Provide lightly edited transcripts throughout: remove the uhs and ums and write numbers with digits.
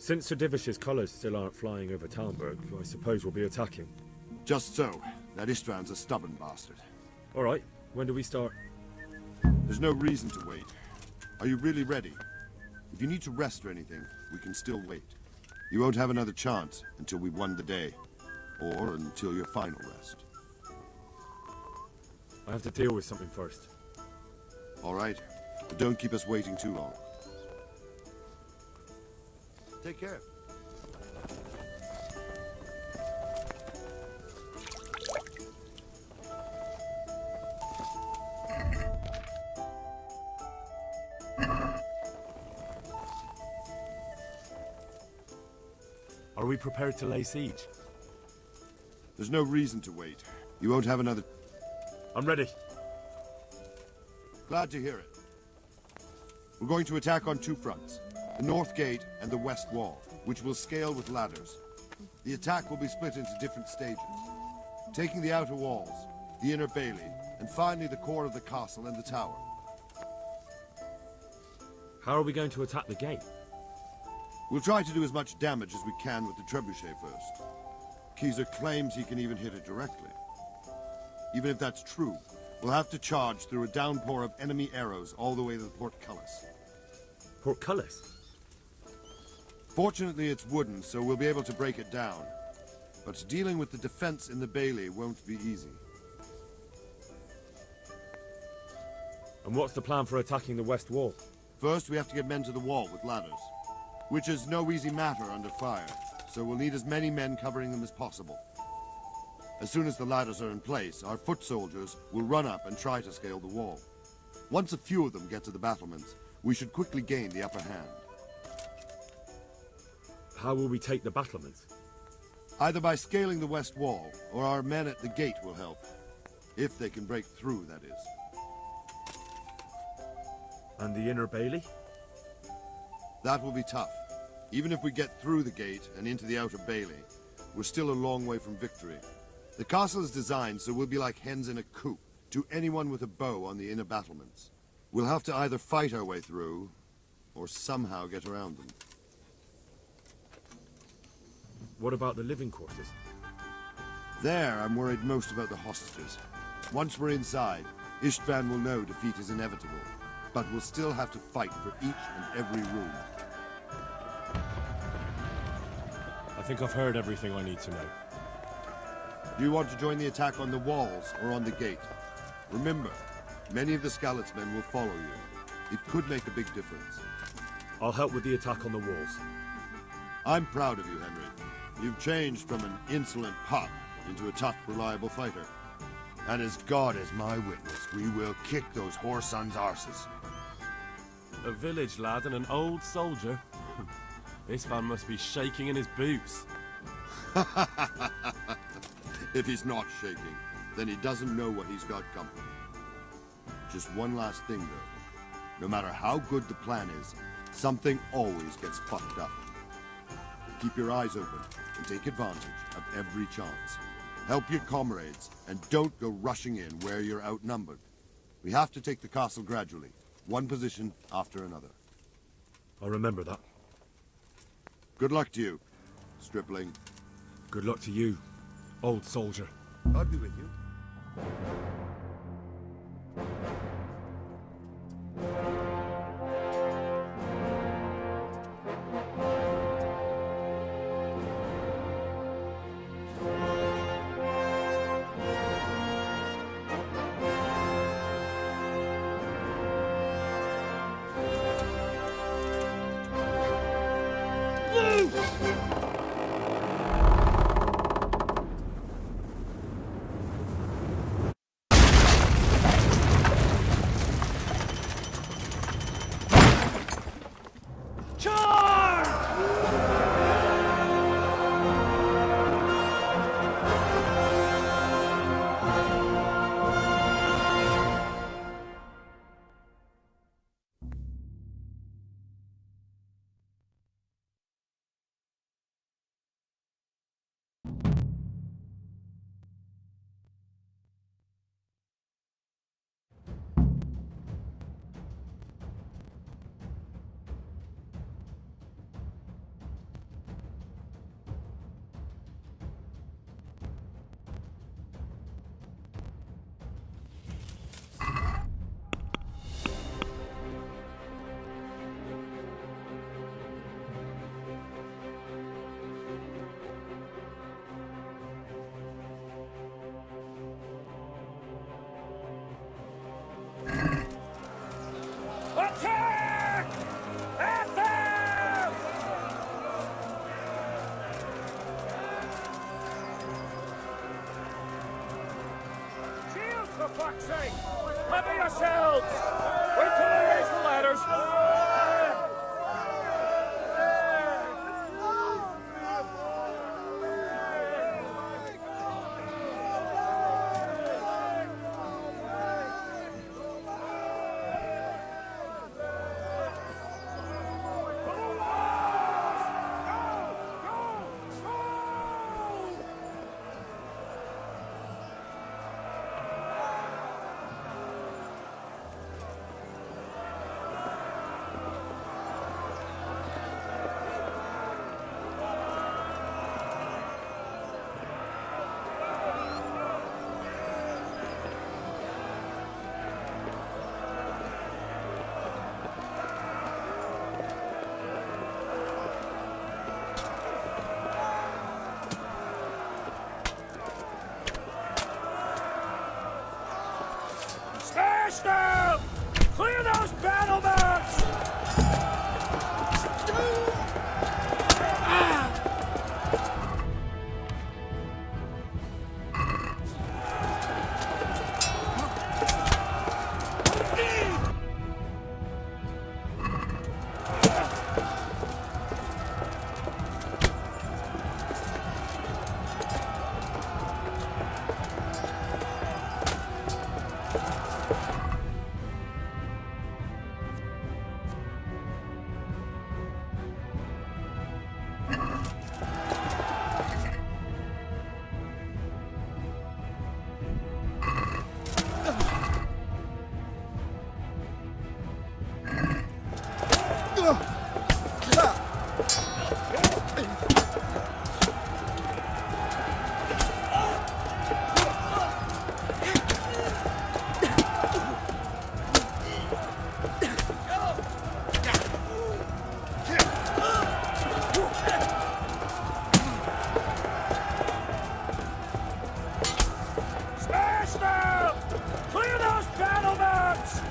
Since Sir Divish's colours still aren't flying over Talmberg, I suppose we'll be attacking. Just so. That Istvand's a stubborn bastard. Alright, when do we start? There's no reason to wait. Are you really ready? If you need to rest or anything, we can still wait. You won't have another chance until we've won the day. Or until your final rest. I have to deal with something first. All right, but don't keep us waiting too long. Take care. Are we prepared to lay siege? There's no reason to wait. You won't have another... I'm ready. Glad to hear it. We're going to attack on two fronts. The north gate and the west wall, which will scale with ladders. The attack will be split into different stages. Taking the outer walls, the inner bailey, and finally the core of the castle and the tower. How are we going to attack the gate? We'll try to do as much damage as we can with the trebuchet first. Kaiser claims he can even hit it directly. Even if that's true, we'll have to charge through a downpour of enemy arrows all the way to the portcullis. Portcullis? Fortunately, it's wooden, so we'll be able to break it down. But dealing with the defense in the bailey won't be easy. And what's the plan for attacking the west wall? First, we have to get men to the wall with ladders, which is no easy matter under fire, so we'll need as many men covering them as possible. As soon as the ladders are in place, our foot soldiers will run up and try to scale the wall. Once a few of them get to the battlements, we should quickly gain the upper hand. How will we take the battlements? Either by scaling the west wall, or our men at the gate will help. If they can break through, that is. And the inner bailey? That will be tough. Even if we get through the gate and into the outer bailey, we're still a long way from victory. The castle is designed so we'll be like hens in a coop to anyone with a bow on the inner battlements. We'll have to either fight our way through, or somehow get around them. What about the living quarters? There, I'm worried most about the hostages. Once we're inside, Istvand will know defeat is inevitable, but we'll still have to fight for each and every room. I think I've heard everything I need to know. Do you want to join the attack on the walls or on the gate? Remember, many of the Skalitz men will follow you. It could make a big difference. I'll help with the attack on the walls. I'm proud of you, Henry. You've changed from an insolent pup into a tough, reliable fighter. And as God is my witness, we will kick those whore sons' arses. A village lad and an old soldier. This man must be shaking in his boots. If he's not shaking, then he doesn't know what he's got coming. Just one last thing, though. No matter how good the plan is, something always gets fucked up. Keep your eyes open and take advantage of every chance. Help your comrades, and don't go rushing in where you're outnumbered. We have to take the castle gradually, one position after another. I'll remember that. Good luck to you, stripling. Good luck to you, old soldier. I'll be with you. For fuck's sake! Cover yourselves! Wait till I raise the ladders! Smash them! Clear those battle mounts! Smash them! Clear those battle mounts!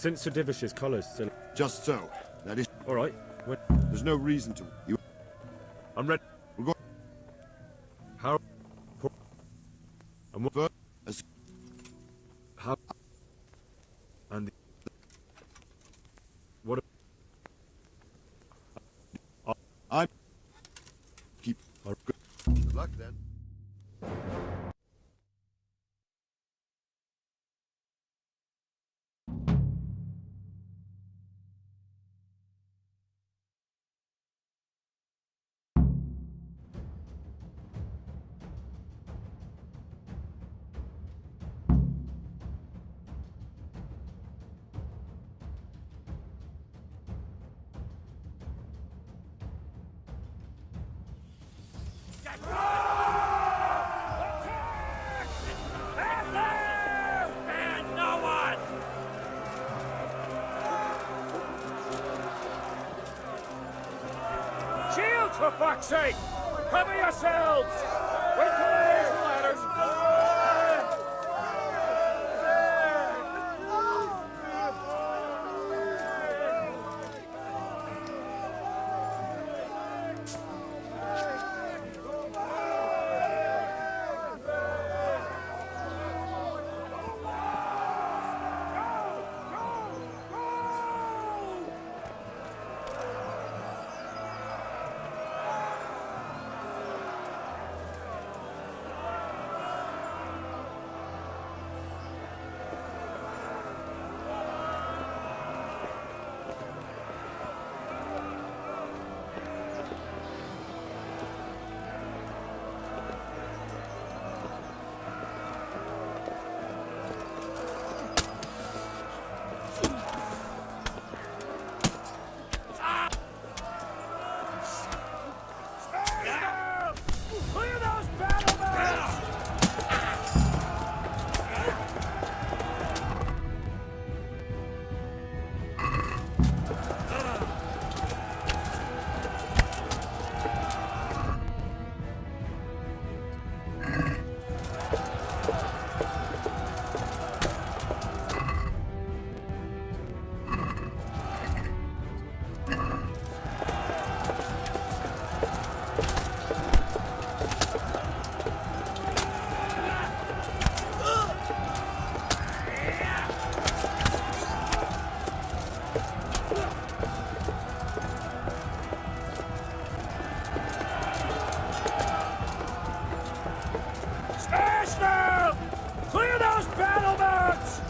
Since Sir Divish's colours still... Just so. That is... All right. When... There's no reason to... You... I'm ready. We're going... How... And what... First, as... How... And... What... I'm... Keep... Good luck, then. Shields, for fuck's sake! Cover yourselves! Wait till I raise the ladders! Clear those battlements! Smash them! Clear those battlements!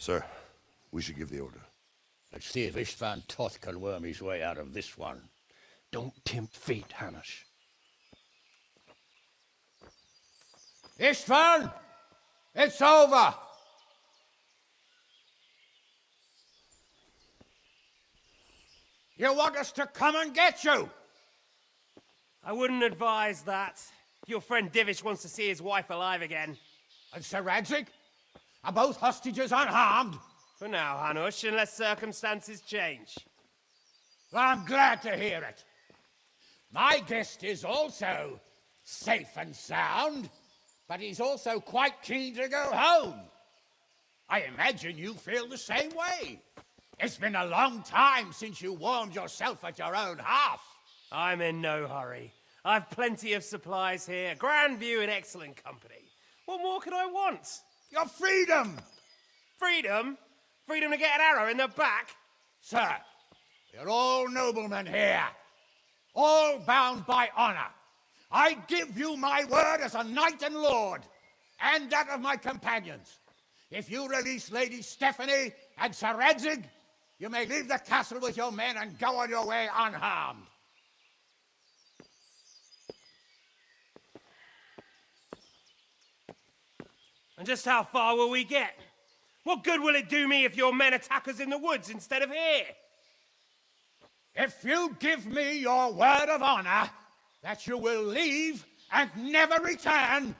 Sir, we should give the order. Let's see if Istvan Toth can worm his way out of this one. Don't tempt fate, Hanush. Istvan! It's over! You want us to come and get you? I wouldn't advise that. Your friend Divish wants to see his wife alive again. And Sir Radzig? Are both hostages unharmed? For now, Hanush, unless circumstances change. Well, I'm glad to hear it. My guest is also safe and sound, but he's also quite keen to go home. I imagine you feel the same way. It's been a long time since you warmed yourself at your own hearth. I'm in no hurry. I've plenty of supplies here, grand view and excellent company. What more could I want? Your freedom! Freedom? Freedom to get an arrow in the back? Sir, you're all noblemen here, all bound by honor. I give you my word as a knight and lord, and that of my companions. If you release Lady Stephanie and Sir Radzig, you may leave the castle with your men and go on your way unharmed. And just how far will we get? What good will it do me if your men attack us in the woods instead of here? If you give me your word of honor that you will leave and never return,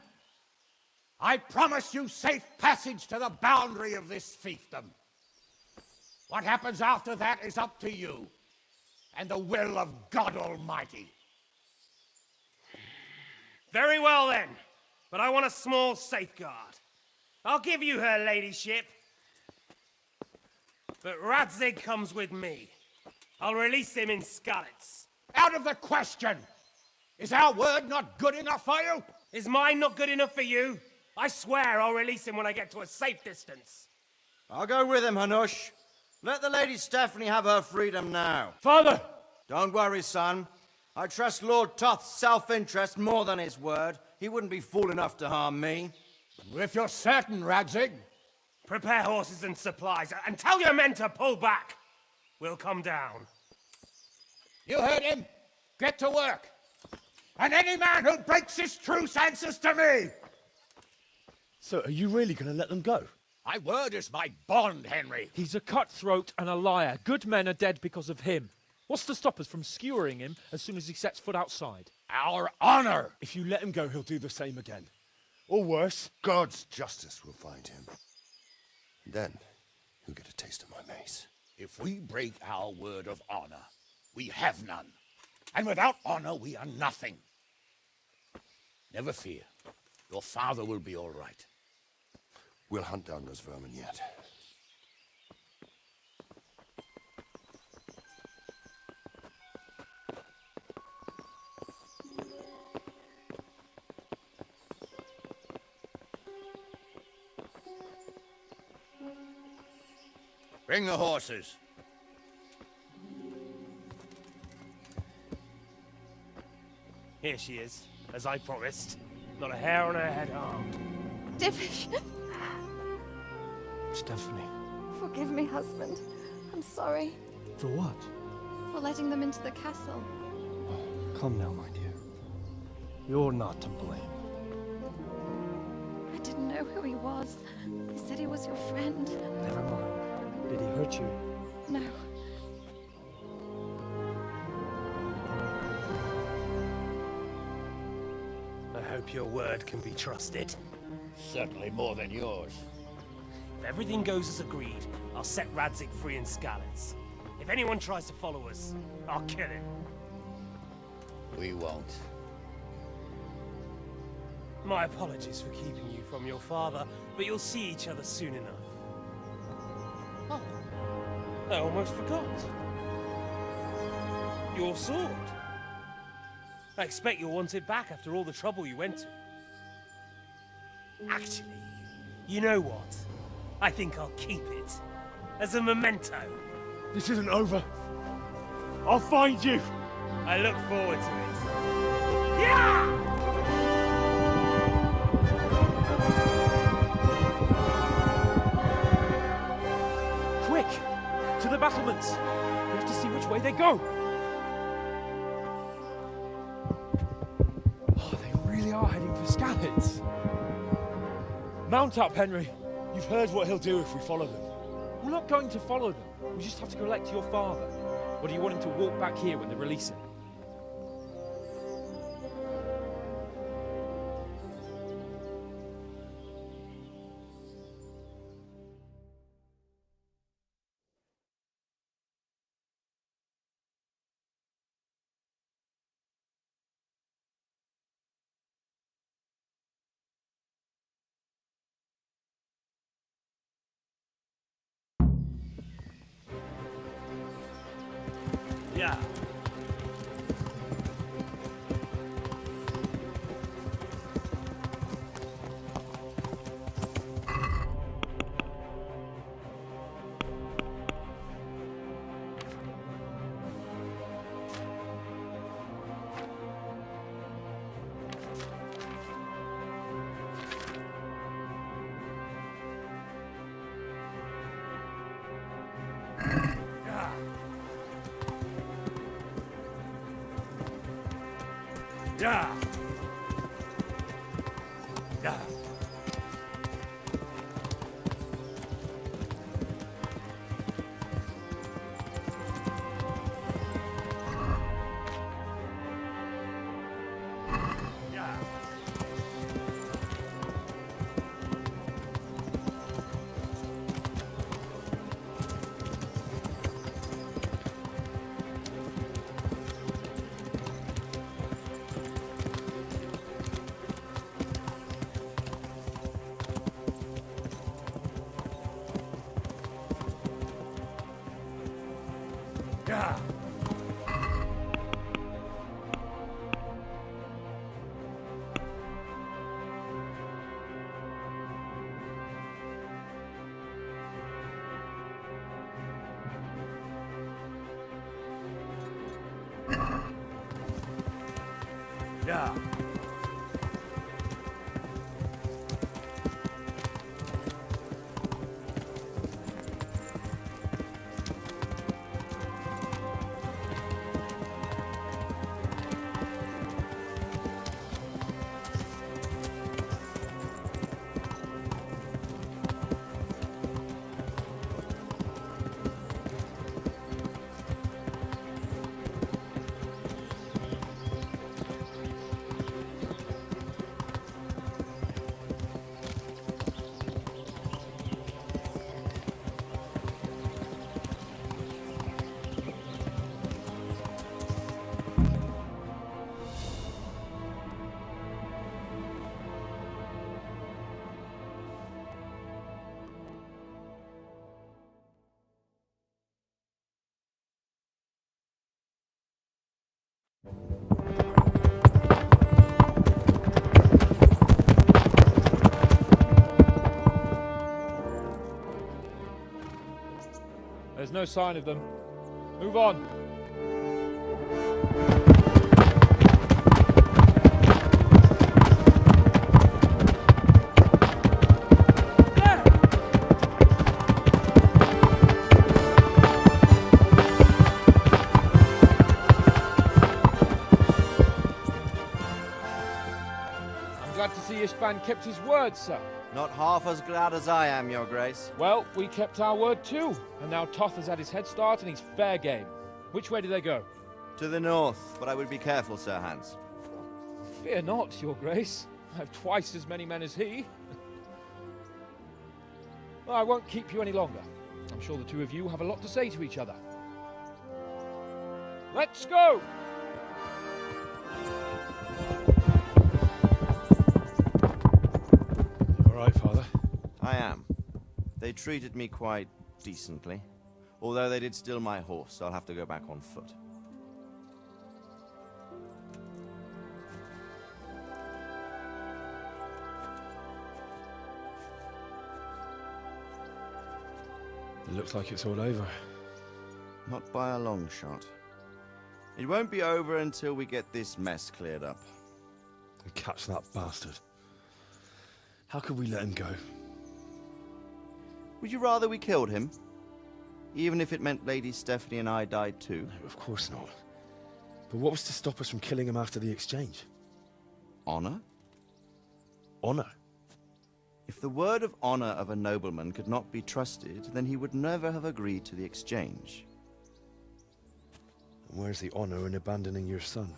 I promise you safe passage to the boundary of this fiefdom. What happens after that is up to you and the will of God Almighty. Very well then, but I want a small safeguard. I'll give you her ladyship, but Radzig comes with me. I'll release him in Skalitz. Out of the question! Is our word not good enough for you? Is mine not good enough for you? I swear I'll release him when I get to a safe distance. I'll go with him, Hanush. Let the Lady Stephanie have her freedom now. Father! Don't worry, son. I trust Lord Toth's self-interest more than his word. He wouldn't be fool enough to harm me. If you're certain, Radzig. Prepare horses and supplies, and tell your men to pull back. We'll come down. You heard him. Get to work. And any man who breaks this truce answers to me. So, are you really going to let them go? My word is my bond, Henry. He's a cutthroat and a liar. Good men are dead because of him. What's to stop us from skewering him as soon as he sets foot outside? Our honor. If you let him go, he'll do the same again. Or worse. God's justice will find him. Then, he'll get a taste of my mace. If we break our word of honor, we have none. And without honor, we are nothing. Never fear. Your father will be all right. We'll hunt down those vermin yet. Bring the horses. Here she is, as I promised. Not a hair on her head harmed. Divish! Stephanie. Forgive me, husband. I'm sorry For what? for letting them into the castle. Come now, my dear. You're not to blame. I didn't know who he was. They said he was your friend. Never mind. Did he hurt you? No. I hope your word can be trusted. Certainly more than yours. If everything goes as agreed, I'll set Radzig free in Skalitz. If anyone tries to follow us, I'll kill him. We won't. My apologies for keeping you from your father, but you'll see each other soon enough. Oh, I almost forgot. Your sword. I expect you'll want it back after all the trouble you went to. Actually, you know what? I think I'll keep it. As a memento. This isn't over. I'll find you. I look forward to it. Yeah! battlements. We have to see which way they go. Oh, they really are heading for Scallops. Mount up, Henry. You've heard what he'll do if we follow them. We're not going to follow them. We just have to collect your father. Or do you want him to walk back here when they release him? Yeah. Yeah. Yeah. Yeah. Yeah. There's no sign of them. Move on. I'm glad to see Ishban kept his word, sir. Not half as glad as I am, Your Grace. Well, we kept our word too, and now Toth has had his head start and he's fair game. Which way do they go? To the north, but I would be careful, Sir Hans. Fear not, Your Grace. I have twice as many men as he. Well, I won't keep you any longer. I'm sure the two of you have a lot to say to each other. Let's go! All right, Father. I am. They treated me quite decently. Although they did steal my horse, so I'll have to go back on foot. It looks like it's all over. Not by a long shot. It won't be over until we get this mess cleared up. And catch that bastard. How could we let him go? Would you rather we killed him? Even if it meant Lady Stephanie and I died too? No, of course not. But what was to stop us from killing him after the exchange? Honor? Honor? If the word of honor of a nobleman could not be trusted, then he would never have agreed to the exchange. And where's the honor in abandoning your son?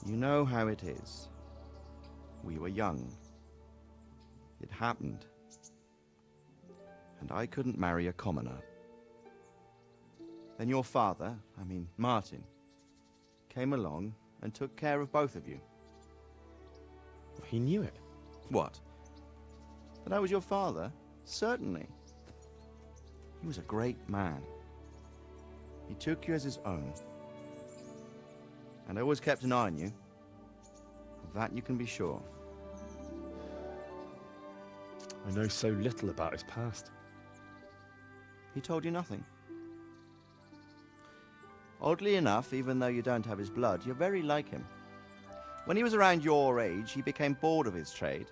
You know how it is. We were young. It happened. And I couldn't marry a commoner. Then your father, Martin, came along and took care of both of you. He knew it. What? That I was your father? Certainly. He was a great man. He took you as his own. And always kept an eye on you. Of that you can be sure. I know so little about his past. He told you nothing? Oddly enough, even though you don't have his blood, you're very like him. When he was around your age, he became bored of his trade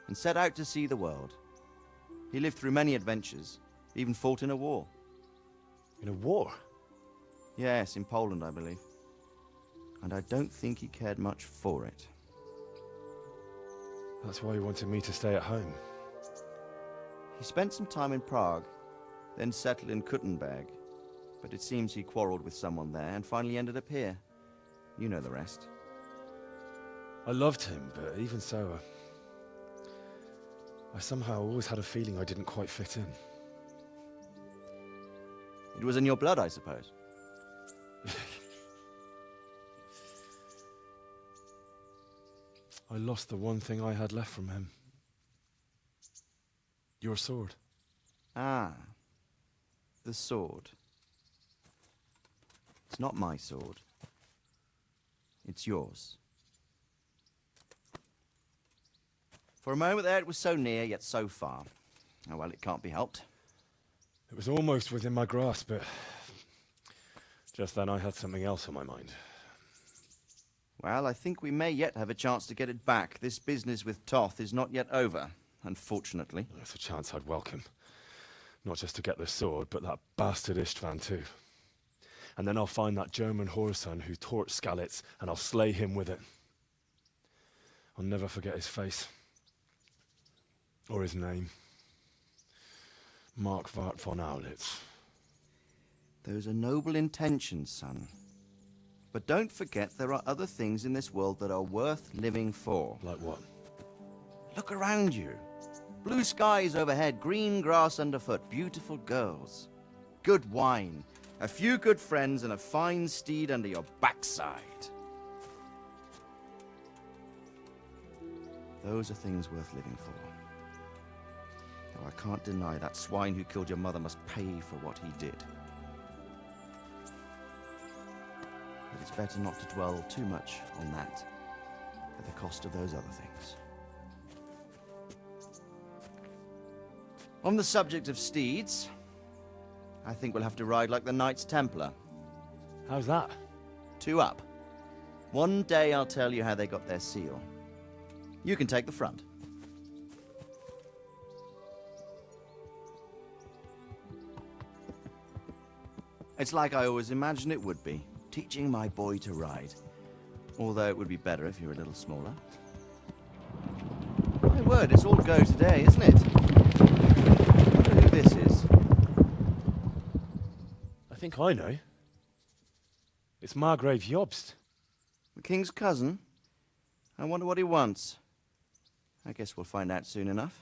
and set out to see the world. He lived through many adventures, even fought in a war. In a war? Yes, in Poland, I believe. And I don't think he cared much for it. That's why he wanted me to stay at home. He spent some time in Prague, then settled in Kuttenberg. But it seems he quarreled with someone there and finally ended up here. You know the rest. I loved him, but even so, I somehow always had a feeling I didn't quite fit in. It was in your blood, I suppose. I lost the one thing I had left from him. Your sword. Ah, the sword. It's not my sword. It's yours. For a moment there it was so near, yet so far. Oh well, it can't be helped. It was almost within my grasp, but just then I had something else on my mind. Well, I think we may yet have a chance to get it back. This business with Toth is not yet over, unfortunately. That's a chance I'd welcome. Not just to get the sword, but that bastard Istvan too. And then I'll find that German whoreson who torched Skalitz, and I'll slay him with it. I'll never forget his face. Or his name. Mark Vart von Aulitz. Those are noble intentions, son. But don't forget there are other things in this world that are worth living for. Like what? Look around you. Blue skies overhead, green grass underfoot, beautiful girls. Good wine, a few good friends, and a fine steed under your backside. Those are things worth living for. Though I can't deny that swine who killed your mother must pay for what he did. But it's better not to dwell too much on that at the cost of those other things. On the subject of steeds, I think we'll have to ride like the Knights Templar. How's that? 2 up. One day I'll tell you how they got their seal. You can take the front. It's like I always imagined it would be, teaching my boy to ride. Although it would be better if you were a little smaller. My word, it's all go today, isn't it? I wonder who this is. I think I know. It's Margrave Jobst. The king's cousin? I wonder what he wants. I guess we'll find out soon enough.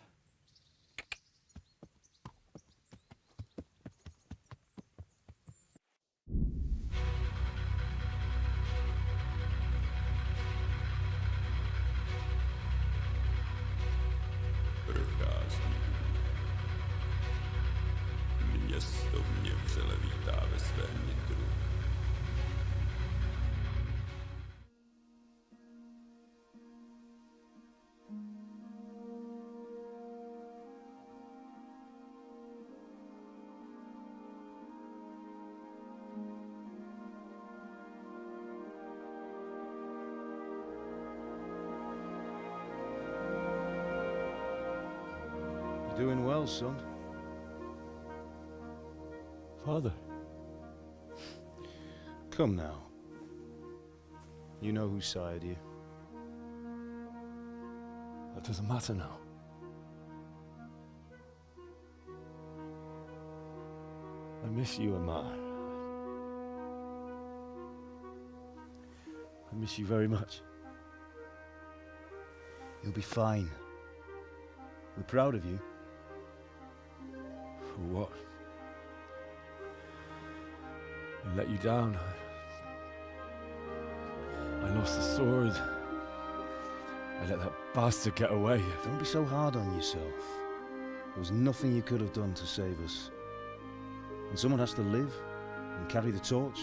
Město mě vřele vítá ve svém nitru. You're doing well, son. father. Come now. You know who sired you. That doesn't matter now. I miss you, Amar. I miss you very much. You'll be fine. We're proud of you. For what? I let you down. I lost the sword. I let that bastard get away. Don't be so hard on yourself. There was nothing you could have done to save us. And someone has to live and carry the torch.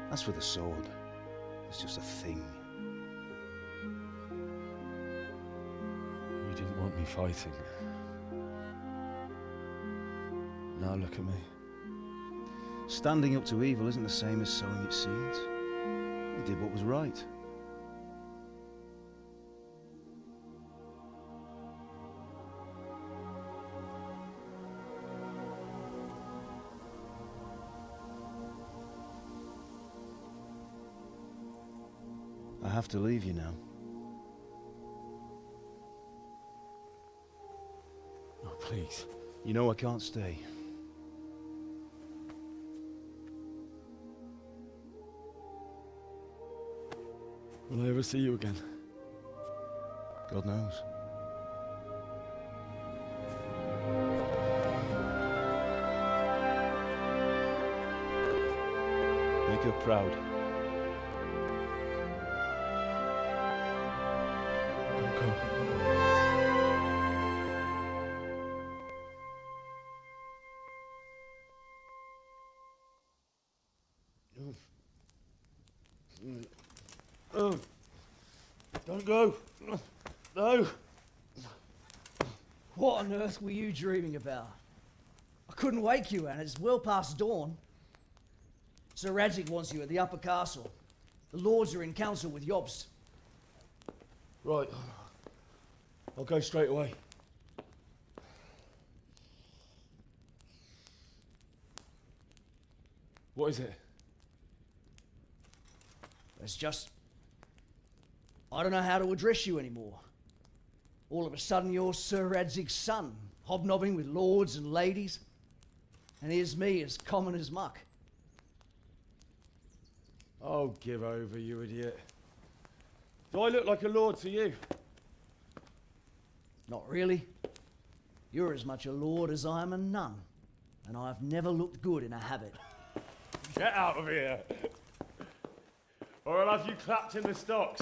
As for the sword, it's just a thing. You didn't want me fighting. Now look at me. Standing up to evil isn't the same as sowing its seeds. You did what was right. I have to leave you now. Oh, please. You know I can't stay. Will I ever see you again? God knows. Make her proud. Don't go. Oh, don't go. No. What on earth were you dreaming about? I couldn't wake you, and it's well past dawn. Sir Radzig wants you at the upper castle. The lords are in council with Jobst. Right. I'll go straight away. What is it? It's just... I don't know how to address you anymore. All of a sudden you're Sir Radzig's son, hobnobbing with lords and ladies. And here's me, as common as muck. Oh, give over, you idiot. Do I look like a lord to you? Not really. You're as much a lord as I am a nun. And I've never looked good in a habit. Get out of here! Or I'll have you clapped in the stocks.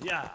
Yeah.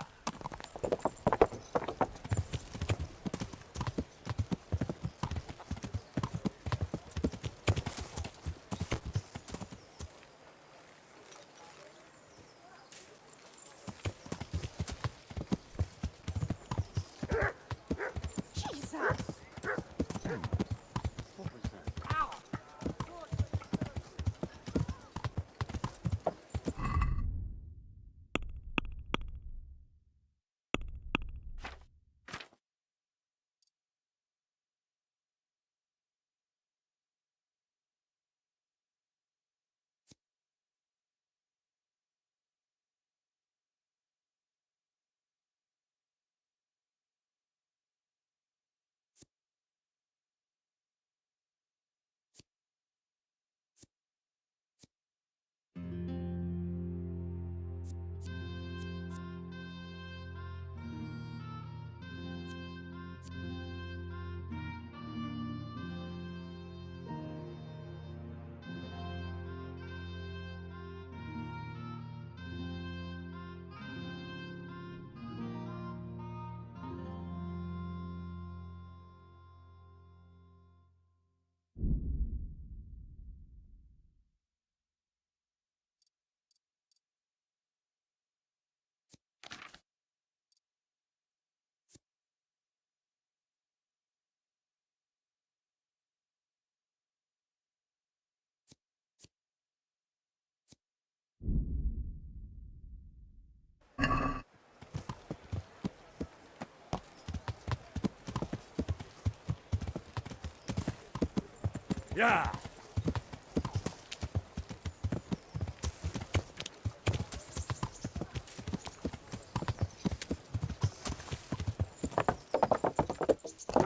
Yeah.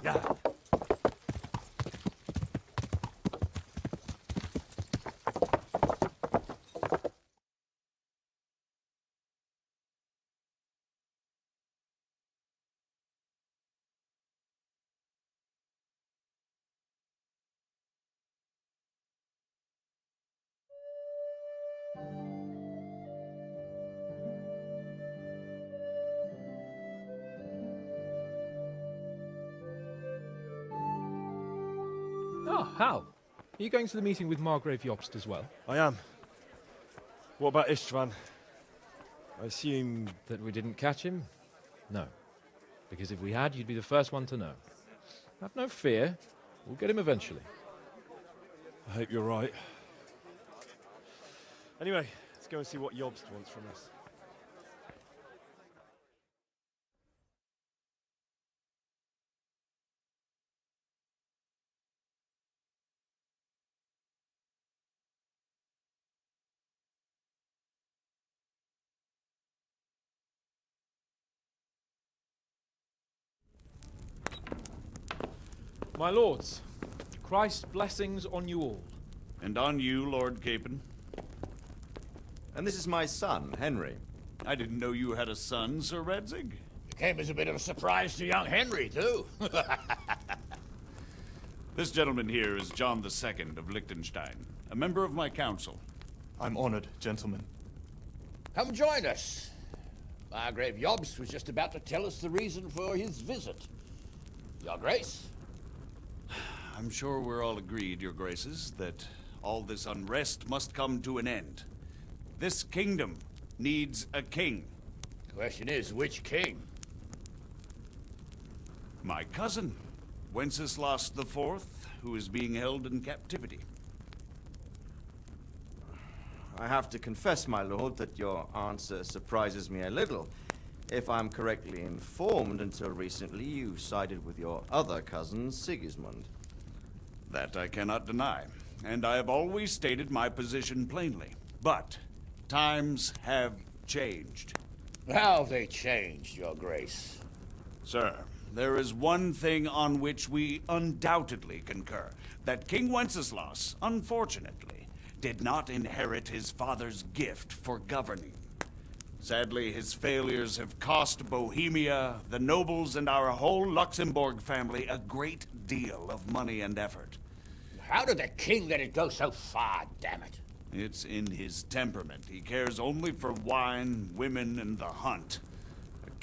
Yeah. Oh, Hal. Are you going to the meeting with Margrave Jobst as well? I am. What about Istvan? I assume... That we didn't catch him? No. Because if we had, you'd be the first one to know. Have no fear. We'll get him eventually. I hope you're right. Anyway, let's go and see what Jobst wants from us. My lords, Christ's blessings on you all. And on you, Lord Capon. And this is my son, Henry. I didn't know you had a son, Sir Redzig. It came as a bit of a surprise to young Henry, too. This gentleman here is John II of Liechtenstein, a member of my council. I'm honored, gentlemen. Come join us. Margrave Jobst was just about to tell us the reason for his visit. Your Grace? I'm sure we're all agreed, Your Graces, that all this unrest must come to an end. This kingdom needs a king. The question is, which king? My cousin, Wenceslas IV, who is being held in captivity. I have to confess, my lord, that your answer surprises me a little. If I'm correctly informed, until recently you sided with your other cousin, Sigismund. That I cannot deny, and I have always stated my position plainly. But times have changed. How have they changed, Your Grace? Sir, there is one thing on which we undoubtedly concur. That King Wenceslas, unfortunately, did not inherit his father's gift for governing. Sadly, his failures have cost Bohemia, the nobles, and our whole Luxembourg family a great deal of money and effort. How did the king let it go so far, damn it? It's in his temperament. He cares only for wine, women, and the hunt.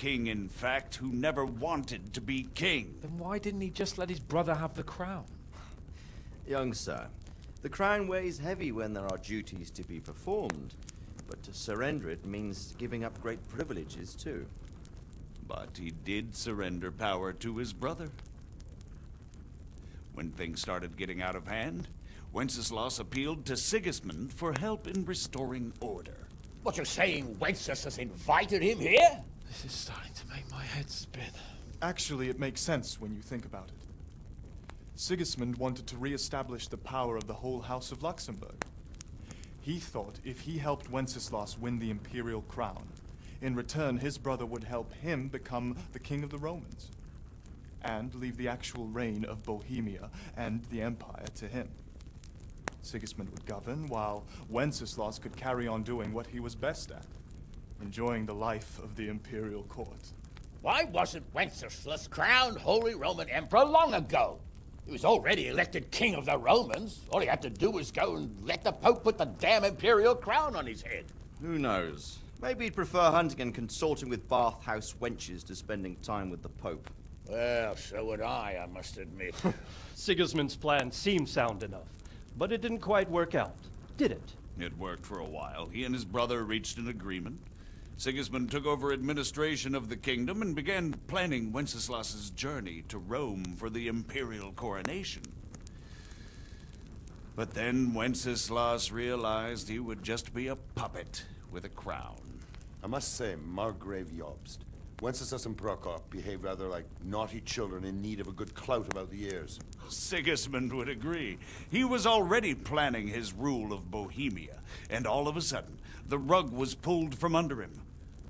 king, in fact, who never wanted to be king. Then why didn't he just let his brother have the crown? Young sir, the crown weighs heavy when there are duties to be performed, but to surrender it means giving up great privileges too. But he did surrender power to his brother. When things started getting out of hand, Wenceslas appealed to Sigismund for help in restoring order. What, you're saying Wenceslas has invited him here? This is starting to make my head spin. Actually, it makes sense when you think about it. Sigismund wanted to re-establish the power of the whole House of Luxembourg. He thought if he helped Wenceslas win the imperial crown, in return his brother would help him become the king of the Romans, and leave the actual reign of Bohemia and the empire to him. Sigismund would govern, while Wenceslas could carry on doing what he was best at, enjoying the life of the imperial court. Why wasn't Wenceslas crowned Holy Roman Emperor long ago? He was already elected king of the Romans. All he had to do was go and let the Pope put the damn imperial crown on his head. Who knows? Maybe he'd prefer hunting and consorting with bathhouse wenches to spending time with the Pope. Well, so would I must admit. Sigismund's plan seemed sound enough, but it didn't quite work out, did it? It worked for a while. He and his brother reached an agreement. Sigismund took over administration of the kingdom and began planning Wenceslas's journey to Rome for the imperial coronation. But then Wenceslas realized he would just be a puppet with a crown. I must say, Margrave Jobst, Wenceslas and Prokop behave rather like naughty children in need of a good clout about the ears. Sigismund would agree. He was already planning his rule of Bohemia, and all of a sudden, the rug was pulled from under him.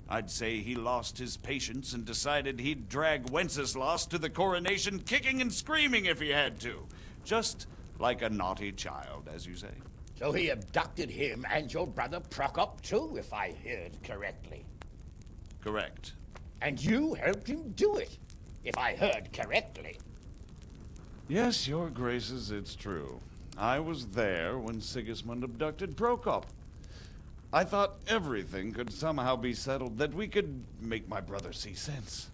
I'd say he lost his patience and decided he'd drag Wenceslas to the coronation kicking and screaming if he had to. Just like a naughty child, as you say. So he abducted him and your brother Prokop too, if I heard correctly. Correct. And you helped him do it, if I heard correctly. Yes, your graces, it's true. I was there when Sigismund abducted Prokop. I thought everything could somehow be settled, that we could make my brother see sense.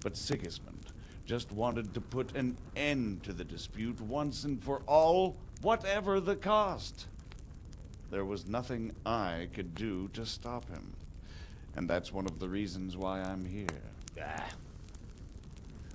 But Sigismund just wanted to put an end to the dispute once and for all, whatever the cost. There was nothing I could do to stop him. And that's one of the reasons why I'm here.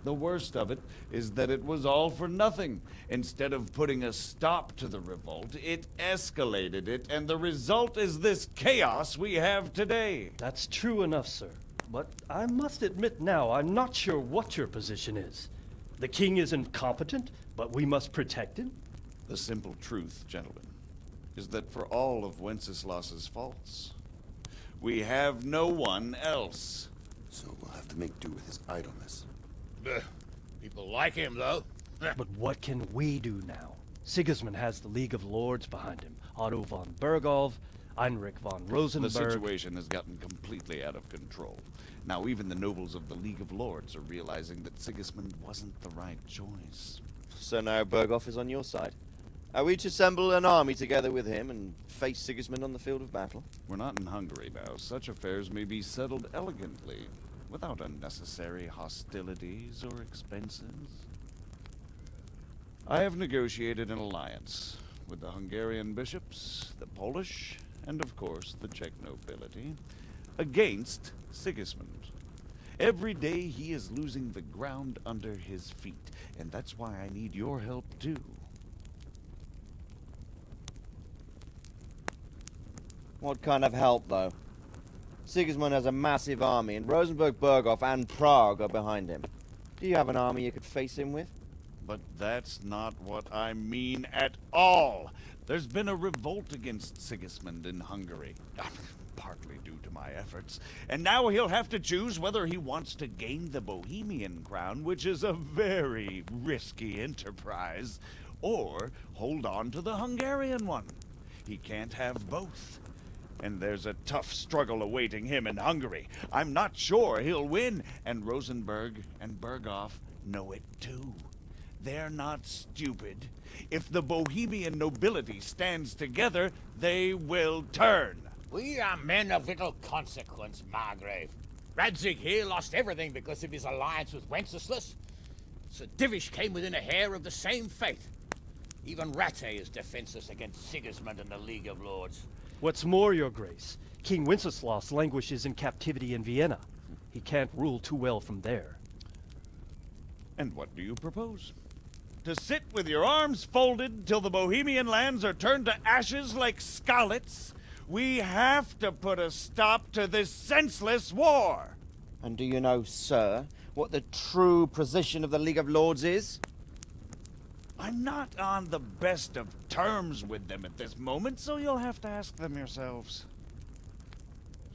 The worst of it is that it was all for nothing. Instead of putting a stop to the revolt, it escalated it, and the result is this chaos we have today. That's true enough, sir. But I must admit now, I'm not sure what your position is. The king is incompetent, but we must protect him? The simple truth, gentlemen, is that for all of Wenceslas's faults, we have no one else. So we'll have to make do with his idleness. People like him, though. But what can we do now? Sigismund has the League of Lords behind him. Otto von Bergholf, Heinrich von Rosenberg. The situation has gotten completely out of control. Now even the nobles of the League of Lords are realizing that Sigismund wasn't the right choice. So now Bergholf is on your side. Are we to assemble an army together with him and face Sigismund on the field of battle? We're not in Hungary now. Such affairs may be settled elegantly, without unnecessary hostilities or expenses. I have negotiated an alliance with the Hungarian bishops, the Polish, and of course the Czech nobility, against Sigismund. Every day he is losing the ground under his feet, and that's why I need your help too. What kind of help, though? Sigismund has a massive army, and Rosenberg, Berghof, and Prague are behind him. Do you have an army you could face him with? But that's not what I mean at all. There's been a revolt against Sigismund in Hungary, partly due to my efforts, and now he'll have to choose whether he wants to gain the Bohemian crown, which is a very risky enterprise, or hold on to the Hungarian one. He can't have both. And there's a tough struggle awaiting him in Hungary. I'm not sure he'll win, and Rosenberg and Berghof know it too. They're not stupid. If the Bohemian nobility stands together, they will turn. We are men of little consequence, Margrave. Radzig here lost everything because of his alliance with Wenceslas. Sir Divish came within a hair of the same fate. Even Rattay is defenseless against Sigismund and the League of Lords. What's more, Your Grace, King Wenceslas languishes in captivity in Vienna. He can't rule too well from there. And what do you propose? To sit with your arms folded till the Bohemian lands are turned to ashes like Skalitz? We have to put a stop to this senseless war! And do you know, sir, what the true position of the League of Lords is? I'm not on the best of terms with them at this moment, so you'll have to ask them yourselves.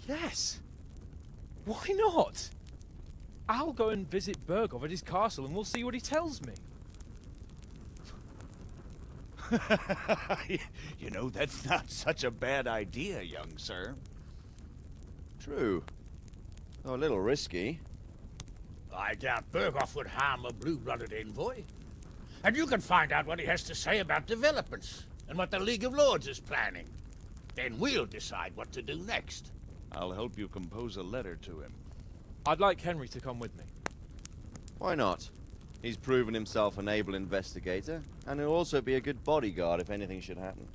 Yes. Why not? I'll go and visit Bergov at his castle and we'll see what he tells me. You know, that's not such a bad idea, young sir. True. Though a little risky. I doubt Bergov would harm a blue-blooded envoy. And you can find out what he has to say about developments and what the League of Lords is planning. Then we'll decide what to do next. I'll help you compose a letter to him. I'd like Henry to come with me. Why not? He's proven himself an able investigator, and he'll also be a good bodyguard if anything should happen.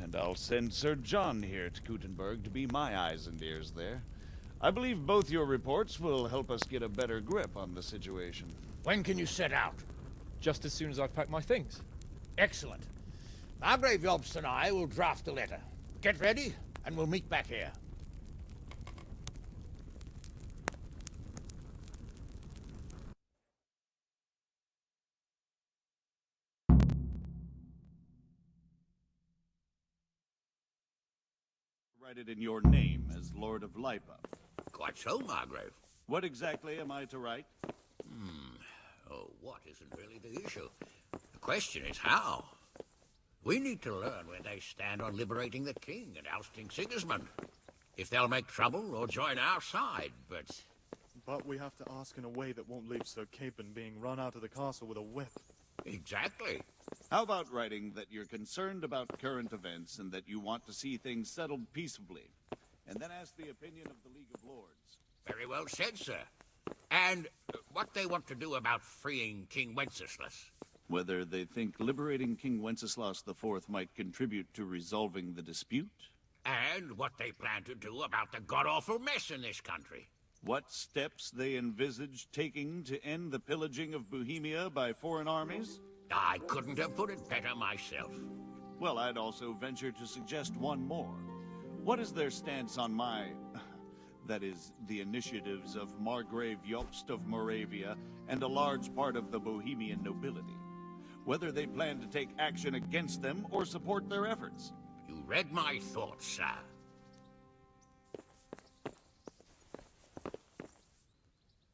And I'll send Sir John here to Kuttenberg to be my eyes and ears there. I believe both your reports will help us get a better grip on the situation. When can you set out? Just as soon as I've packed my things. Excellent. Margrave Jobst and I will draft a letter. Get ready, and we'll meet back here. Write it in your name as Lord of Lipa. Quite so, Margrave. What exactly am I to write? Oh, what isn't really the issue. The question is how. We need to learn where they stand on liberating the king and ousting Sigismund. If they'll make trouble or join our side, but... But we have to ask in a way that won't leave Sir Capon being run out of the castle with a whip. Exactly. How about writing that you're concerned about current events and that you want to see things settled peaceably, and then ask the opinion of the League of Lords? Very well said, sir. And what they want to do about freeing King Wenceslas. Whether they think liberating King Wenceslas IV might contribute to resolving the dispute? And what they plan to do about the god-awful mess in this country. What steps they envisage taking to end the pillaging of Bohemia by foreign armies? I couldn't have put it better myself. Well, I'd also venture to suggest one more. What is their stance on that is, the initiatives of Margrave Jobst of Moravia and a large part of the Bohemian nobility? Whether they plan to take action against them or support their efforts? You read my thoughts, sir.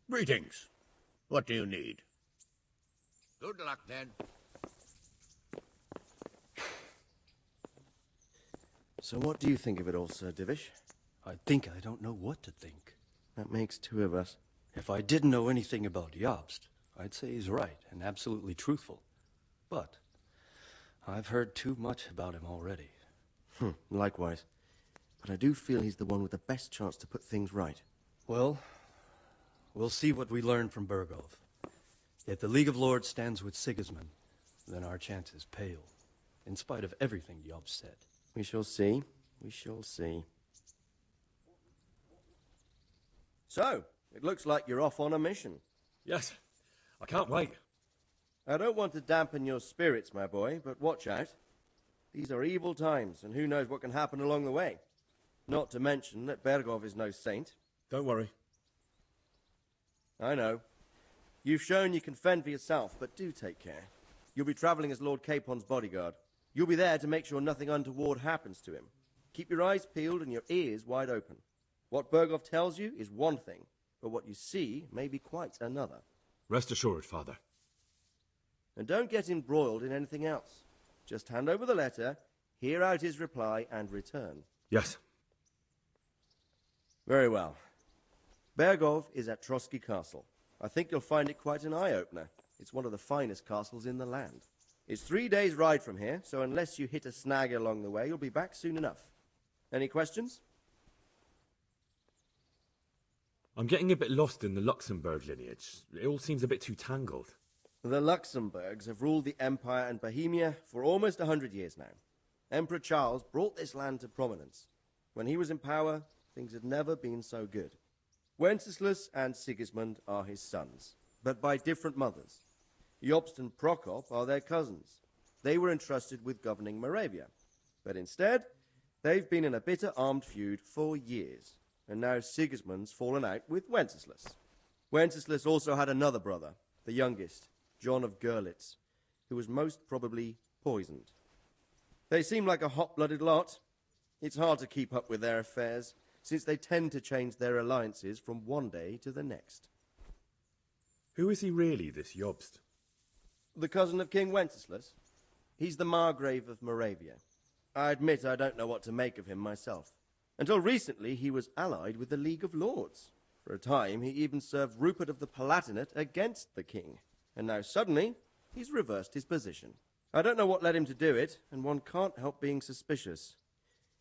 Greetings. What do you need? Good luck, then. So what do you think of it all, Sir Divish? I think I don't know what to think. That makes two of us. If I didn't know anything about Jobst, I'd say he's right and absolutely truthful. But I've heard too much about him already. Likewise. But I do feel he's the one with the best chance to put things right. Well, we'll see what we learn from Bergov. If the League of Lords stands with Sigismund, then our chances pale, in spite of everything Jobst said. We shall see. We shall see. So, it looks like you're off on a mission. Yes, I can't wait. I don't want to dampen your spirits, my boy, but watch out. These are evil times, and who knows what can happen along the way. Not to mention that Bergov is no saint. Don't worry. I know. You've shown you can fend for yourself, but do take care. You'll be travelling as Lord Capon's bodyguard. You'll be there to make sure nothing untoward happens to him. Keep your eyes peeled and your ears wide open. What Bergov tells you is one thing, but what you see may be quite another. Rest assured, Father. And don't get embroiled in anything else. Just hand over the letter, hear out his reply, and return. Yes. Very well. Bergov is at Trotsky Castle. I think you'll find it quite an eye-opener. It's one of the finest castles in the land. It's 3 days' ride from here, so unless you hit a snag along the way, you'll be back soon enough. Any questions? I'm getting a bit lost in the Luxembourg lineage. It all seems a bit too tangled. The Luxembourgs have ruled the Empire and Bohemia for almost 100 years now. Emperor Charles brought this land to prominence. When he was in power, things had never been so good. Wenceslas and Sigismund are his sons, but by different mothers. Jobst and Prokop are their cousins. They were entrusted with governing Moravia. But instead, they've been in a bitter armed feud for years, and now Sigismund's fallen out with Wenceslas. Wenceslas also had another brother, the youngest, John of Görlitz, who was most probably poisoned. They seem like a hot-blooded lot. It's hard to keep up with their affairs, since they tend to change their alliances from one day to the next. Who is he really, this Jobst? The cousin of King Wenceslas. He's the Margrave of Moravia. I admit I don't know what to make of him myself. Until recently, he was allied with the League of Lords. For a time, he even served Rupert of the Palatinate against the king. And now suddenly, he's reversed his position. I don't know what led him to do it, and one can't help being suspicious.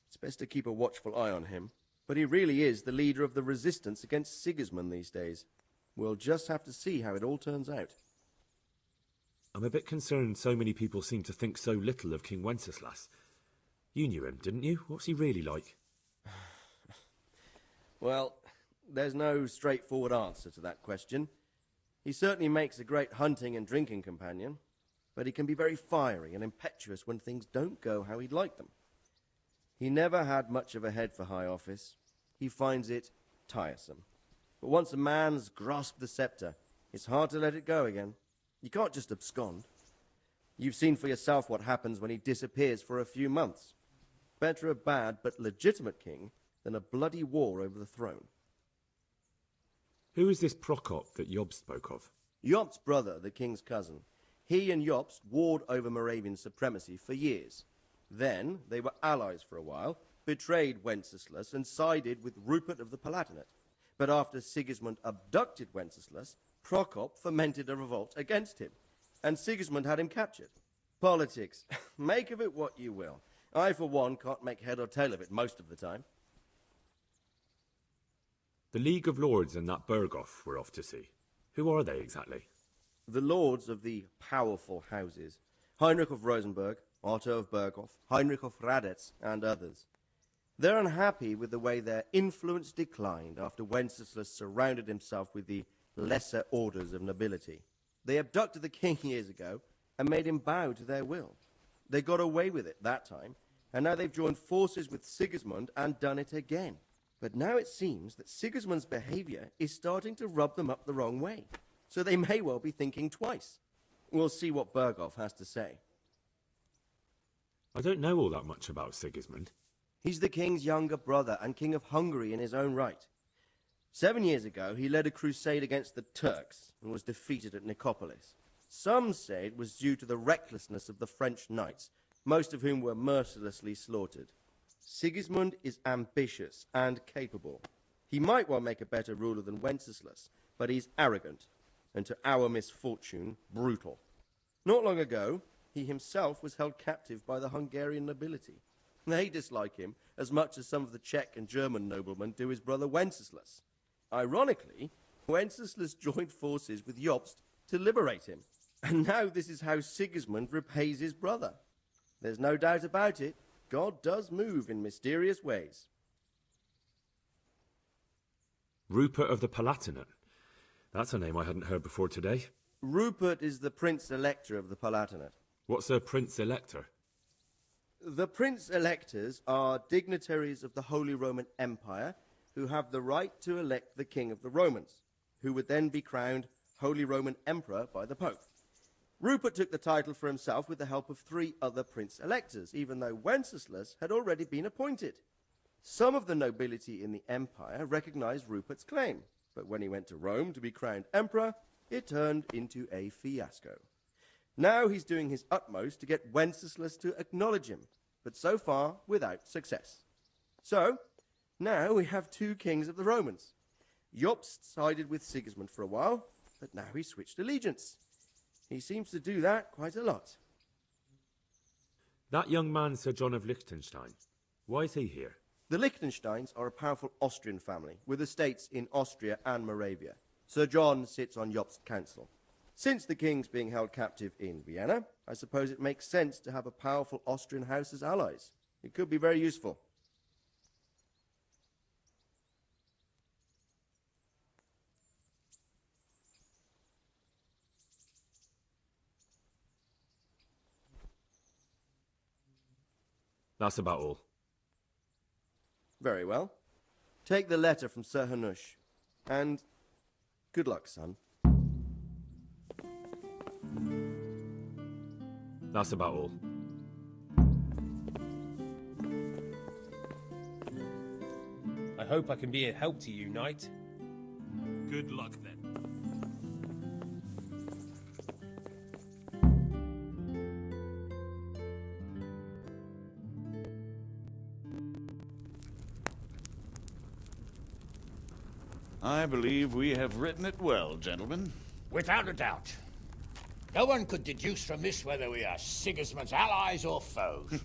It's best to keep a watchful eye on him. But he really is the leader of the resistance against Sigismund these days. We'll just have to see how it all turns out. I'm a bit concerned so many people seem to think so little of King Wenceslas. You knew him, didn't you? What's he really like? Well, there's no straightforward answer to that question. He certainly makes a great hunting and drinking companion, but he can be very fiery and impetuous when things don't go how he'd like them. He never had much of a head for high office. He finds it tiresome. But once a man's grasped the scepter, it's hard to let it go again. You can't just abscond. You've seen for yourself what happens when he disappears for a few months. Better a bad but legitimate king than a bloody war over the throne. Who is this Prokop that Jobst spoke of? Jobst's brother, the king's cousin. He and Jobst warred over Moravian supremacy for years. Then they were allies for a while, betrayed Wenceslas and sided with Rupert of the Palatinate. But after Sigismund abducted Wenceslas, Prokop fomented a revolt against him, and Sigismund had him captured. Politics. Make of it what you will. I, for one, can't make head or tail of it most of the time. The League of Lords and that Berghoff we're off to see. Who are they exactly? The lords of the powerful houses. Heinrich of Rosenberg, Otto of Berghoff, Heinrich of Radetz, and others. They're unhappy with the way their influence declined after Wenceslas surrounded himself with the lesser orders of nobility. They abducted the king years ago and made him bow to their will. They got away with it that time, and now they've joined forces with Sigismund and done it again. But now it seems that Sigismund's behavior is starting to rub them up the wrong way, so they may well be thinking twice. We'll see what Berghoff has to say. I don't know all that much about Sigismund. He's the king's younger brother and king of Hungary in his own right. 7 years ago, he led a crusade against the Turks and was defeated at Nicopolis. Some say it was due to the recklessness of the French knights, most of whom were mercilessly slaughtered. Sigismund is ambitious and capable. He might well make a better ruler than Wenceslas, but he's arrogant, and to our misfortune, brutal. Not long ago, he himself was held captive by the Hungarian nobility. They dislike him as much as some of the Czech and German noblemen do his brother Wenceslas. Ironically, Wenceslas joined forces with Jobst to liberate him. And now this is how Sigismund repays his brother. There's no doubt about it. God does move in mysterious ways. Rupert of the Palatinate. That's a name I hadn't heard before today. Rupert is the Prince-Elector of the Palatinate. What's a Prince-Elector? The Prince-Electors are dignitaries of the Holy Roman Empire who have the right to elect the King of the Romans, who would then be crowned Holy Roman Emperor by the Pope. Rupert took the title for himself with the help of 3 other Prince-Electors, even though Wenceslas had already been appointed. Some of the nobility in the empire recognized Rupert's claim, but when he went to Rome to be crowned emperor, it turned into a fiasco. Now he's doing his utmost to get Wenceslas to acknowledge him, but so far without success. So, now we have 2 kings of the Romans. Jobst sided with Sigismund for a while, but now he's switched allegiance. He seems to do that quite a lot. That young man, Sir John of Liechtenstein. Why is he here? The Liechtensteins are a powerful Austrian family with estates in Austria and Moravia. Sir John sits on Jobst's council. Since the king's being held captive in Vienna, I suppose it makes sense to have a powerful Austrian house as allies. It could be very useful. That's about all. Very well. Take the letter from Sir Hanush. And good luck, son. That's about all. I hope I can be a help to you, knight. Good luck then. I believe we have written it well, gentlemen. Without a doubt. No one could deduce from this whether we are Sigismund's allies or foes.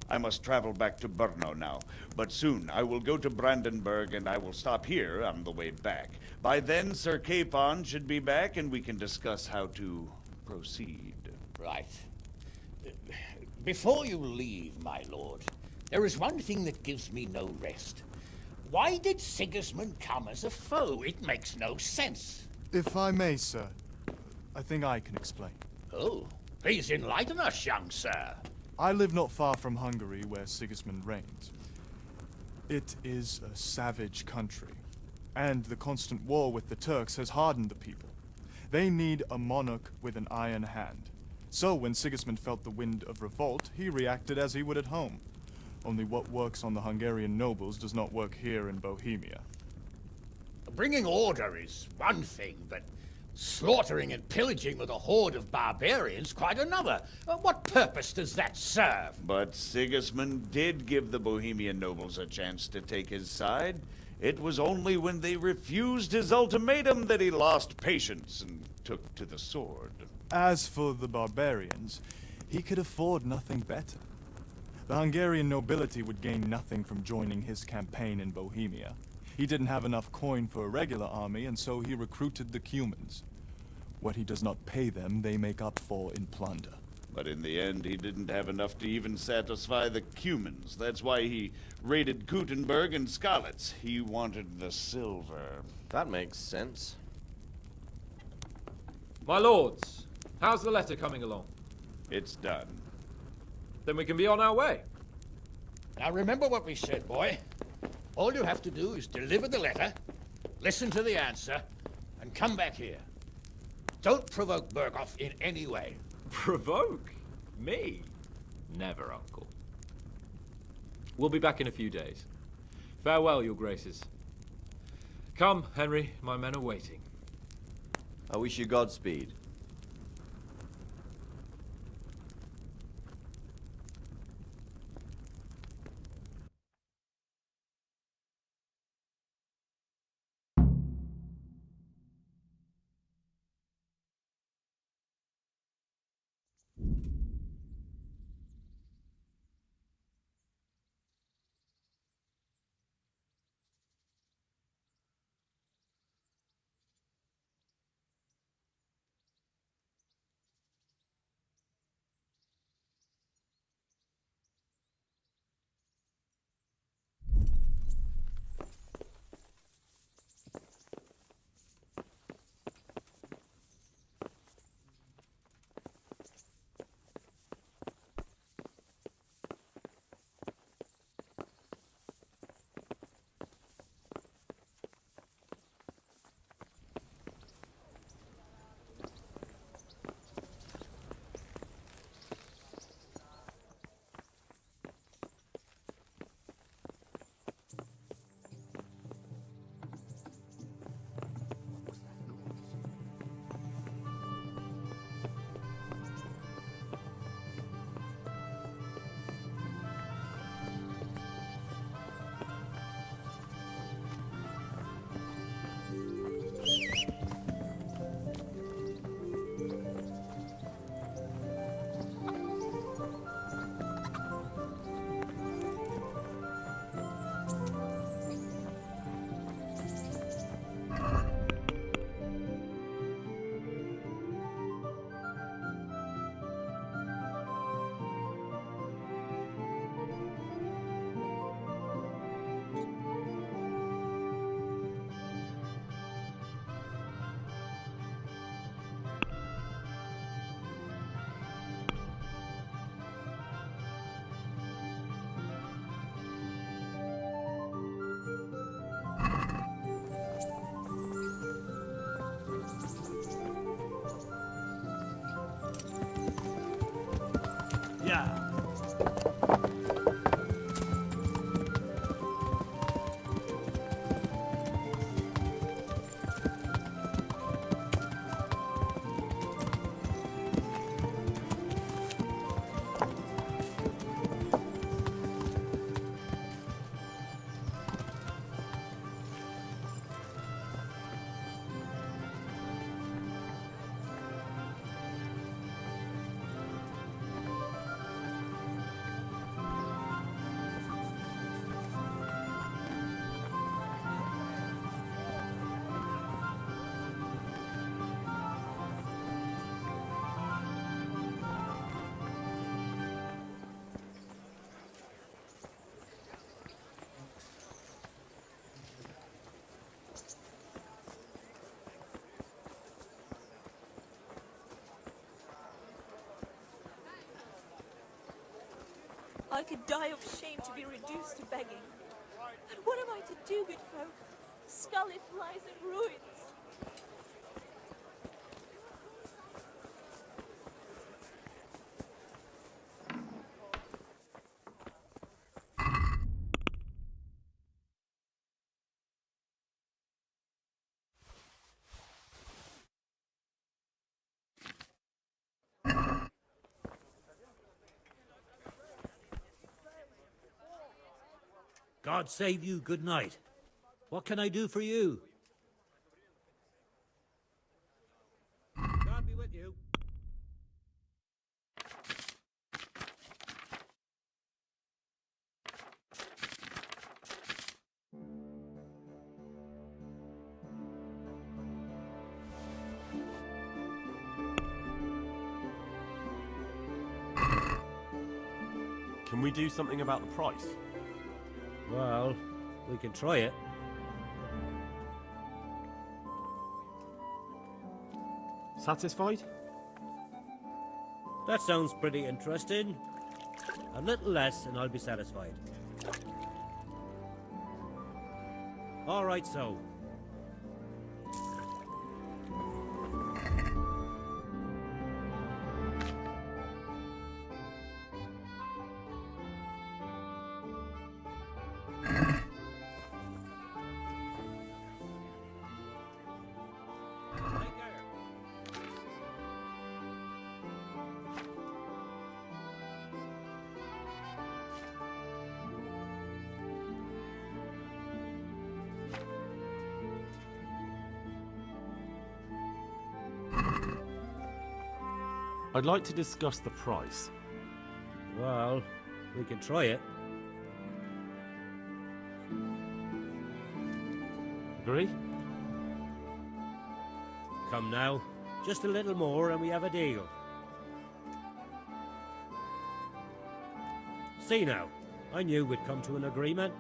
I must travel back to Brno now, but soon I will go to Brandenburg and I will stop here on the way back. By then, Sir Capon should be back and we can discuss how to proceed. Right. Before you leave, my lord, there is one thing that gives me no rest. Why did Sigismund come as a foe? It makes no sense. If I may, sir, I think I can explain. Oh, please enlighten us, young sir. I live not far from Hungary, where Sigismund reigns. It is a savage country, and the constant war with the Turks has hardened the people. They need a monarch with an iron hand. So when Sigismund felt the wind of revolt, he reacted as he would at home. Only what works on the Hungarian nobles does not work here in Bohemia. Bringing order is one thing, but slaughtering and pillaging with a horde of barbarians quite another. What purpose does that serve? But Sigismund did give the Bohemian nobles a chance to take his side. It was only when they refused his ultimatum that he lost patience and took to the sword. As for the barbarians, he could afford nothing better. The Hungarian nobility would gain nothing from joining his campaign in Bohemia. He didn't have enough coin for a regular army, and so he recruited the Cumans. What he does not pay them, they make up for in plunder. But in the end, he didn't have enough to even satisfy the Cumans. That's why he raided Gutenberg and Skalitz. He wanted the silver. That makes sense. My lords, how's the letter coming along? It's done. Then we can be on our way. Now remember what we said, boy. All you have to do is deliver the letter, listen to the answer, and come back here. Don't provoke Berghoff in any way. Provoke? Me? Never, Uncle. We'll be back in a few days. Farewell, your graces. Come, Henry, my men are waiting. I wish you Godspeed. now. I could die of shame to be reduced to begging. And what am I to do, good folk? Scarlet lies in ruins. God save you, good night. What can I do for you? God be with you. Can we do something about the price? Well, we can try it. Satisfied? That sounds pretty interesting. A little less and I'll be satisfied. All right, so. I'd like to discuss the price. Well, we can try it. Agree? Come now. Just a little more and we have a deal. See now, I knew we'd come to an agreement.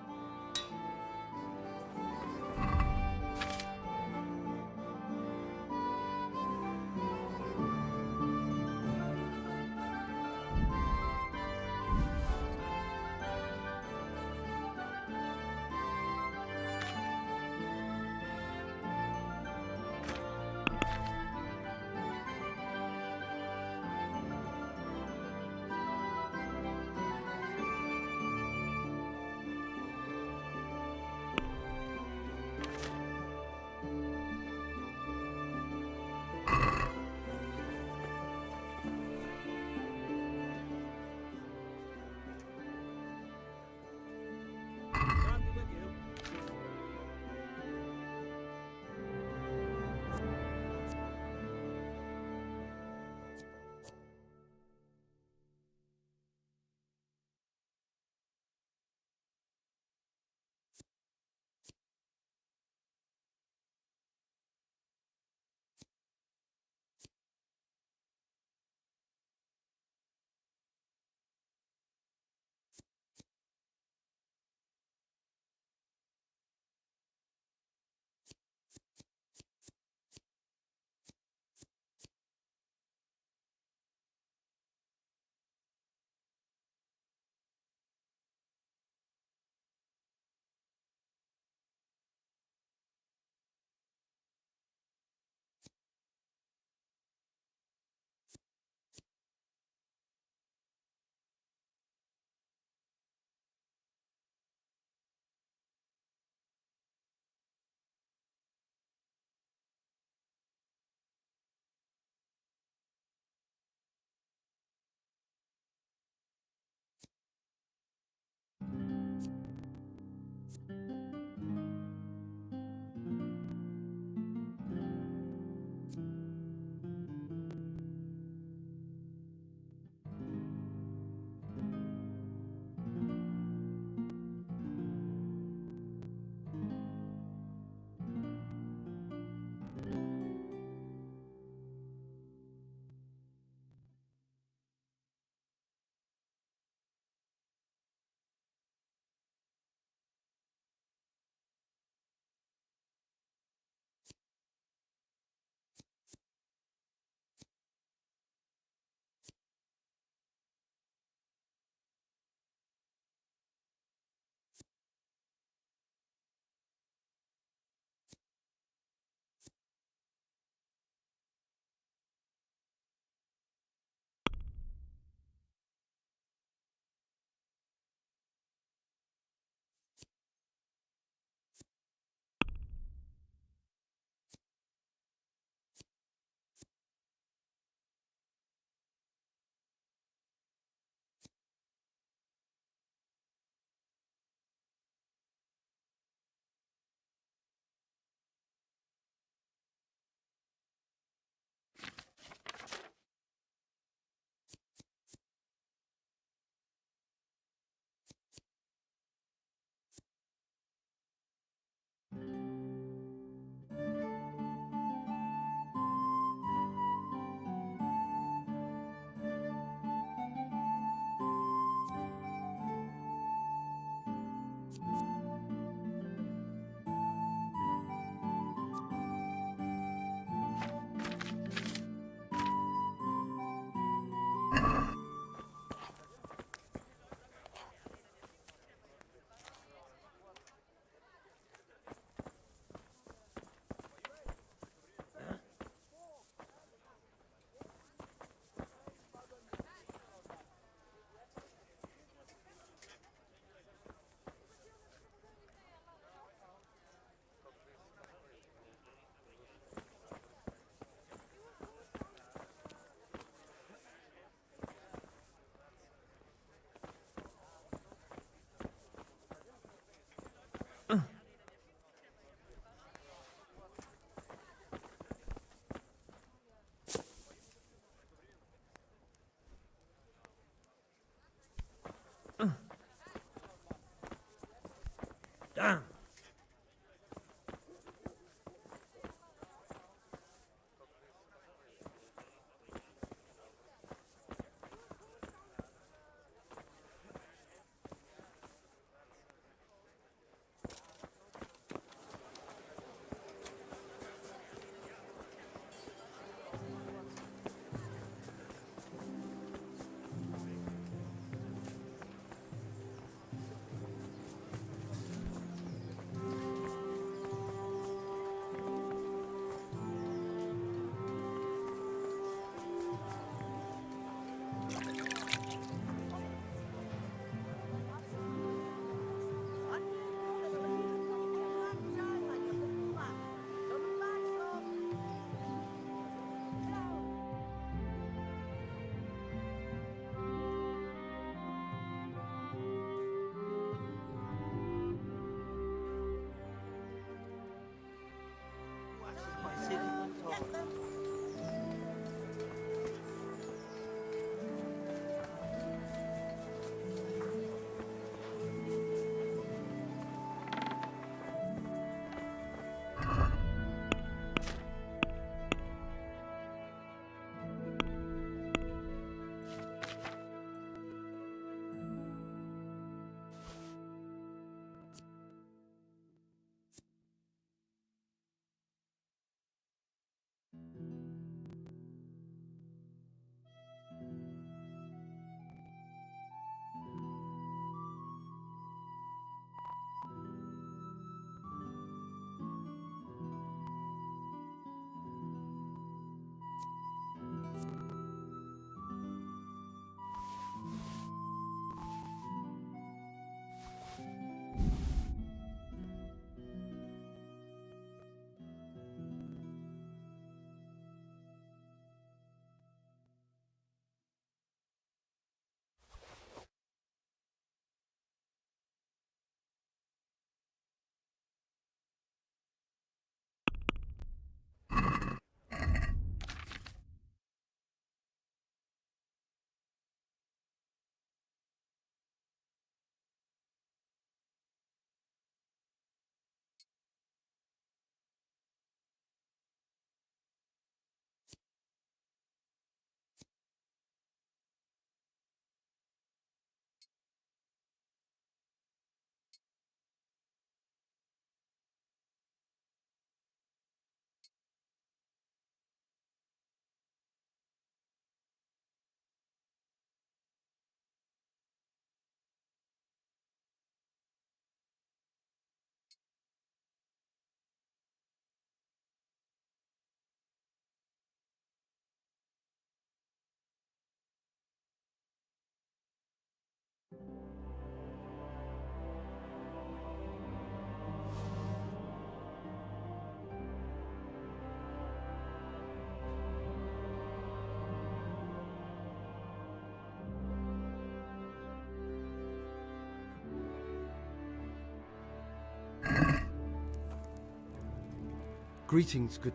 Greetings, good...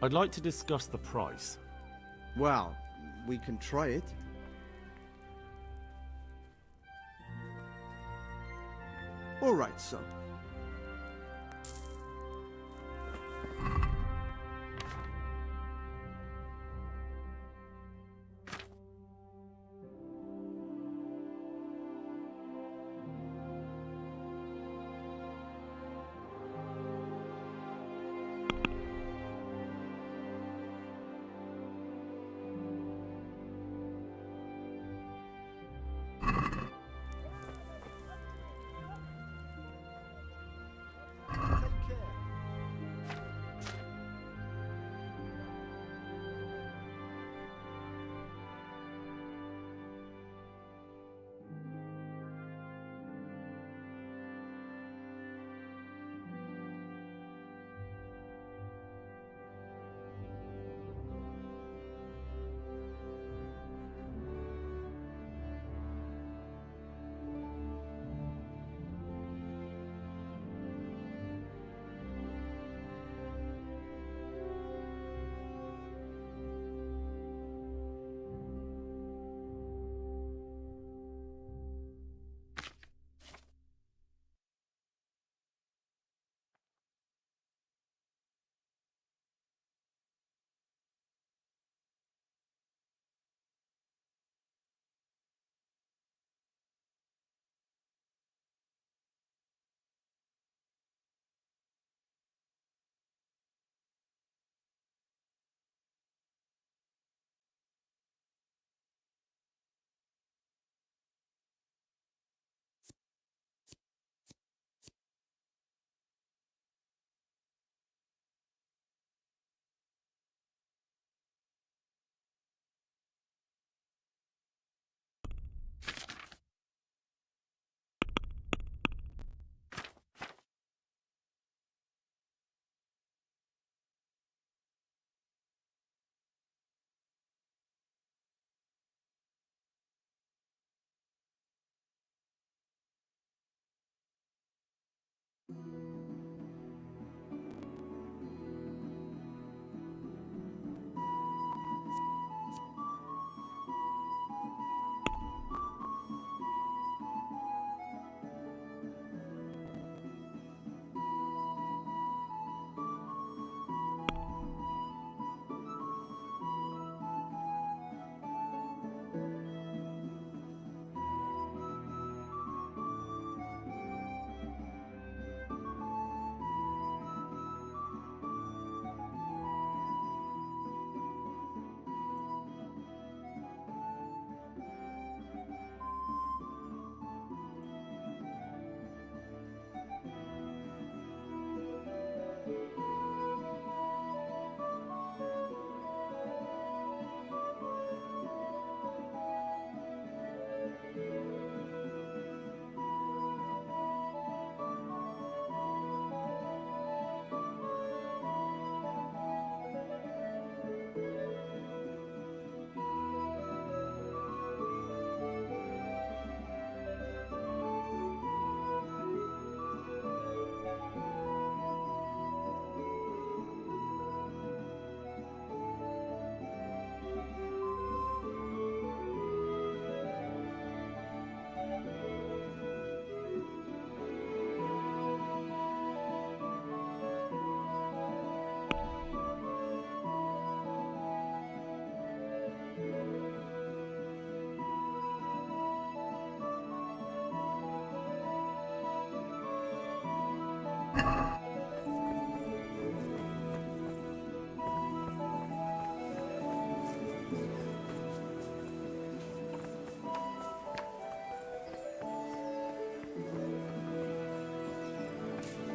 I'd like to discuss the price. Well, we can try it. All right, son.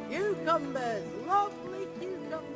Cucumbers, lovely cucumbers.